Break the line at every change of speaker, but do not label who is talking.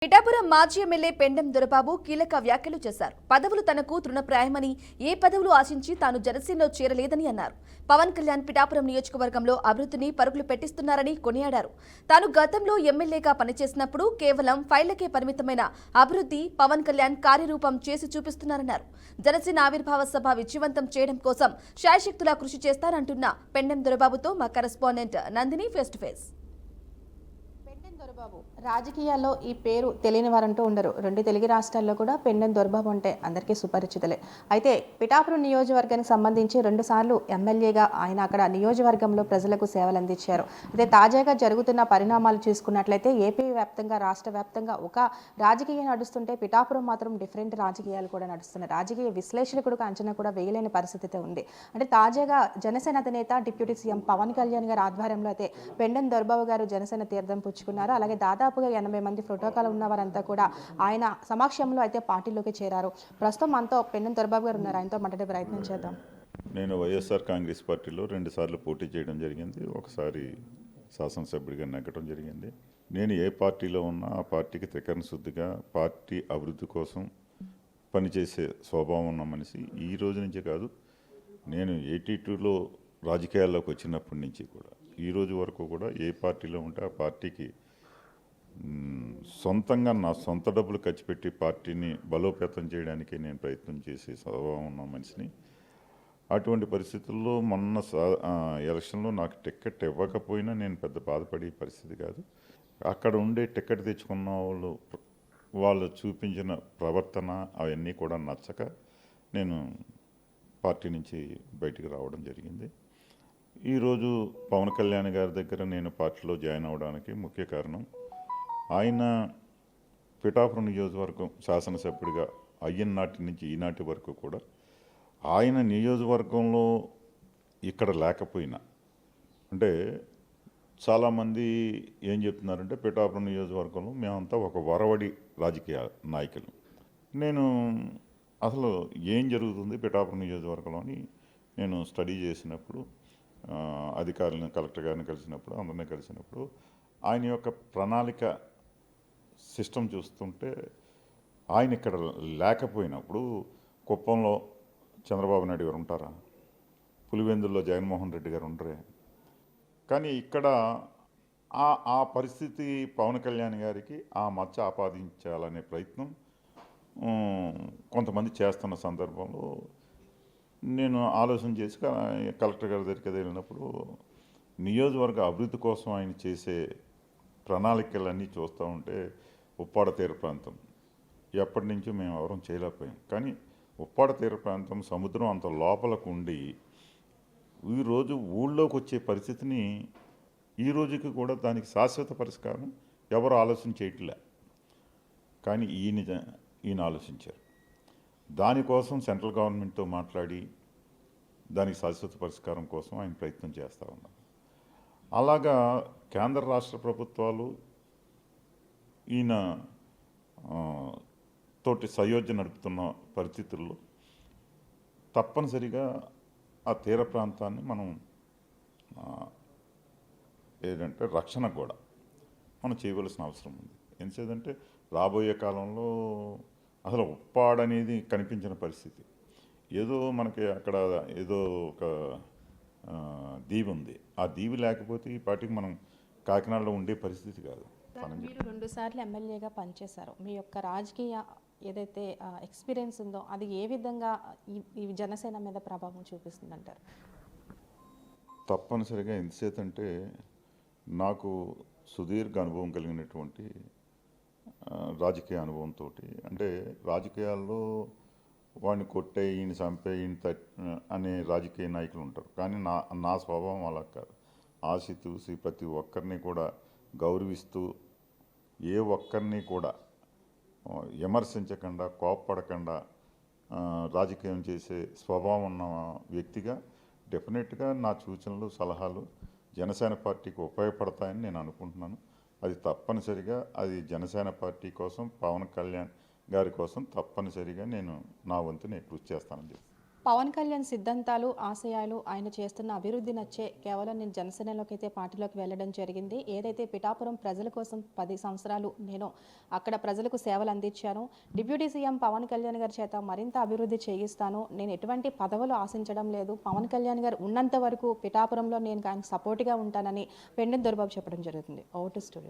పిఠాపురం మాజీ ఎమ్మెల్యే పెండెం దొరబాబు కీలక వ్యాఖ్యలు చేశారు. పదవులు తనకు తృణప్రాయమని, ఏ పదవులు ఆశించి తాను జనసేనలో చేరలేదని అన్నారు. పవన్ కళ్యాణ్ పిఠాపురం నియోజకవర్గంలో అభివృద్ధిని పరుగులు పెట్టిస్తున్నారని కొనియాడారు. తాను గతంలో ఎమ్మెల్యేగా పనిచేసినప్పుడు కేవలం ఫైళ్లకే పరిమితమైన అభివృద్ధి పవన్ కళ్యాణ్ కార్యరూపం చేసి చూపిస్తున్నారన్నారు. జనసేన ఆవిర్భావ సభ విజయవంతం చేయడం కోసం శాయశక్తులా కృషి చేస్తారంటున్న పెండెం దొరబాబుతో మా correspondent Nandini face to face.
Dorababu రాజకీయాల్లో ఈ పేరు తెలియని వారంటూ ఉండరు. రెండు తెలుగు రాష్ట్రాల్లో కూడా పెండెం దొరబాబు అంటే అందరికీ సుపరిచితులే. అయితే పిఠాపురం నియోజకవర్గానికి సంబంధించి 2 సార్లు ఎమ్మెల్యేగా ఆయన అక్కడ నియోజకవర్గంలో ప్రజలకు సేవలు అందించారు. అయితే తాజాగా జరుగుతున్న పరిణామాలు చూసుకున్నట్లయితే ఏపీ వ్యాప్తంగా, రాష్ట్ర వ్యాప్తంగా ఒక రాజకీయం నడుస్తుంటే పిఠాపురం మాత్రం డిఫరెంట్ రాజకీయాలు కూడా నడుస్తున్నాయి. రాజకీయ విశ్లేషకుడు అంచనా కూడా వేయలేని పరిస్థితి ఉంది. అంటే తాజాగా జనసేన అధినేత డిప్యూటీ సీఎం పవన్ కళ్యాణ్ గారి ఆధ్వర్యంలో అయితే పెండెం దొరబాబు గారు జనసేన తీర్థం పుచ్చుకున్నారు. అలాగే దాదాపుగా 80 మంది ప్రోటోకాల్ ఉన్న వారంతా కూడా ఆయన సమక్షంలో అయితే పార్టీలోకి చేరారు. ప్రస్తుతం మనతో పెండెం దొరబాబు గారు ఉన్నారు. ఆయనతో మాట్లాడే ప్రయత్నం చేద్దాం.
నేను వైఎస్ఆర్ కాంగ్రెస్ పార్టీలో 2 సార్లు పోటీ చేయడం జరిగింది. ఒకసారి శాసనసభ్యుడిగా నెగ్గడం జరిగింది. నేను ఏ పార్టీలో ఉన్నా ఆ పార్టీకి త్రికరణ శుద్ధిగా పార్టీ అభివృద్ధి కోసం పనిచేసే స్వభావం ఉన్న మనిషి. ఈ రోజు నుంచే కాదు, నేను 82లో రాజకీయాల్లోకి వచ్చినప్పటి నుంచి కూడా ఈ రోజు వరకు కూడా ఏ పార్టీలో ఉంటే ఆ పార్టీకి సొంతంగా నా సొంత డబ్బులు ఖర్చు పెట్టి పార్టీని బలోపేతం చేయడానికి నేను ప్రయత్నం చేసే స్వభావం ఉన్న మనిషిని. అటువంటి పరిస్థితుల్లో మొన్న ఎలక్షన్లో నాకు టికెట్ ఇవ్వకపోయినా నేను పెద్ద బాధపడే పరిస్థితి కాదు. అక్కడ ఉండే టికెట్ తెచ్చుకున్న వాళ్ళు చూపించిన ప్రవర్తన అవన్నీ కూడా నచ్చక నేను పార్టీ నుంచి బయటికి రావడం జరిగింది. ఈరోజు పవన్ కళ్యాణ్ గారి దగ్గర నేను పార్టీలో జాయిన్ అవ్వడానికి ముఖ్య కారణం, ఆయన పిఠాపురం నియోజకవర్గం శాసనసభ్యుడిగా అయిన నాటి నుంచి ఈనాటి వరకు కూడా ఆయన నియోజకవర్గంలో ఇక్కడ లేకపోయినా, అంటే చాలామంది ఏం చెప్తున్నారంటే పిఠాపురం నియోజకవర్గంలో మేమంతా ఒక వరవడి రాజకీయ నాయకులు. నేను అసలు ఏం జరుగుతుంది పిఠాపురం నియోజకవర్గంలో అని నేను స్టడీ చేసినప్పుడు, అధికారులను కలెక్టర్ గారిని కలిసినప్పుడు, అందరినీ కలిసినప్పుడు ఆయన యొక్క ప్రణాళిక సిస్టమ్ చూస్తుంటే ఆయన ఇక్కడ లేకపోయినప్పుడు కుప్పంలో చంద్రబాబు నాయుడు గారు ఉంటారా, పులివెందుల్లో జగన్మోహన్ రెడ్డి గారు ఉండరే. కానీ ఇక్కడ ఆ పరిస్థితి పవన్ కళ్యాణ్ గారికి ఆ మచ్చ ఆపాదించాలనే ప్రయత్నం కొంతమంది చేస్తున్న సందర్భంలో నేను ఆలోచన చేసి కలెక్టర్ గారి దగ్గరికి వెళ్ళినప్పుడు నియోజకవర్గ అభివృద్ధి కోసం ఆయన చేసే ప్రణాళికలన్నీ చూస్తూ ఉంటే ఉప్పాడ తీర ప్రాంతం ఎప్పటి నుంచో మేము ఎవరం చేయలేకపోయాం. కానీ ఉప్పాడ తీర ప్రాంతం సముద్రం అంత లోపలకు ఉండి ఈరోజు ఊళ్ళోకి వచ్చే పరిస్థితిని ఈ రోజుకి కూడా దానికి శాశ్వత పరిష్కారం ఎవరు ఆలోచన చేయట్లే. కానీ ఈయన ఆలోచించారు. దానికోసం సెంట్రల్ గవర్నమెంట్తో మాట్లాడి దానికి శాశ్వత పరిష్కారం కోసం ఆయన ప్రయత్నం చేస్తూ ఉన్నారు. అలాగా కేంద్ర రాష్ట్ర ప్రభుత్వాలు ఈయన తోటి సయోధ్య నడుపుతున్న పరిస్థితుల్లో తప్పనిసరిగా ఆ తీర ప్రాంతాన్ని మనం ఏంటంటే రక్షణ కూడా మనం చేయవలసిన అవసరం ఉంది. ఎందుకంటే రాబోయే కాలంలో అసలు ఉప్పాడనేది కనిపించిన పరిస్థితి. ఏదో మనకి అక్కడ ఏదో ఒక దీవి ఉంది, ఆ దీవి లేకపోతే ఈ పార్టీకి మనం కాకినాడలో ఉండే పరిస్థితి కాదు.
మీరు 2 సార్లు ఎమ్మెల్యేగా పనిచేశారు. మీ యొక్క రాజకీయ ఏదైతే ఎక్స్పీరియన్స్ ఉందో అది ఏ విధంగా ఈ జనసేన మీద ప్రభావం చూపిస్తుందంటారు?
తప్పనిసరిగా ఎంతసేతంటే నాకు సుదీర్ఘ అనుభవం కలిగినటువంటి రాజకీయ అనుభవంతో, అంటే రాజకీయాల్లో వాడిని కొట్టే, ఈయన చంపే, ఈయన అనే రాజకీయ నాయకులు ఉంటారు. కానీ నా స్వభావం అలా కాదు. ఆశితూసి ప్రతి ఒక్కరిని కూడా గౌరవిస్తూ, ఏ ఒక్కరిని కూడా విమర్శించకుండా, కోప్పడకుండా రాజకీయం చేసే స్వభావం ఉన్న వ్యక్తిగా డెఫినెట్గా నా సూచనలు, సలహాలు జనసేన పార్టీకి ఉపయోగపడతాయని నేను అనుకుంటున్నాను. అది తప్పనిసరిగా అది జనసేన పార్టీ కోసం, పవన్ కళ్యాణ్ గారి కోసం తప్పనిసరిగా నేను నా వంతు నేను కృషి చేస్తానని చెప్పి
పవన్ కళ్యాణ్ సిద్ధాంతాలు ఆశయాలు ఆయన చేస్తున్న అభివృద్ధి నచ్చే కేవలం నేను జనసేనలోకి అయితే పార్టీలోకి వెళ్ళడం జరిగింది. ఏదైతే పిఠాపురం ప్రజల కోసం 10 సంవత్సరాలు నేను అక్కడ ప్రజలకు సేవలు అందించాను. డిప్యూటీ సీఎం పవన్ కళ్యాణ్ గారి చేత మరింత అభివృద్ధి చేయిస్తాను. నేను ఎటువంటి పదవులు ఆశించడం లేదు. పవన్ కళ్యాణ్ గారు ఉన్నంత వరకు పిఠాపురంలో నేను ఆయనకు సపోర్ట్గా ఉంటానని పెండెం దొరబాబు చెప్పడం జరుగుతుంది. Over to studio.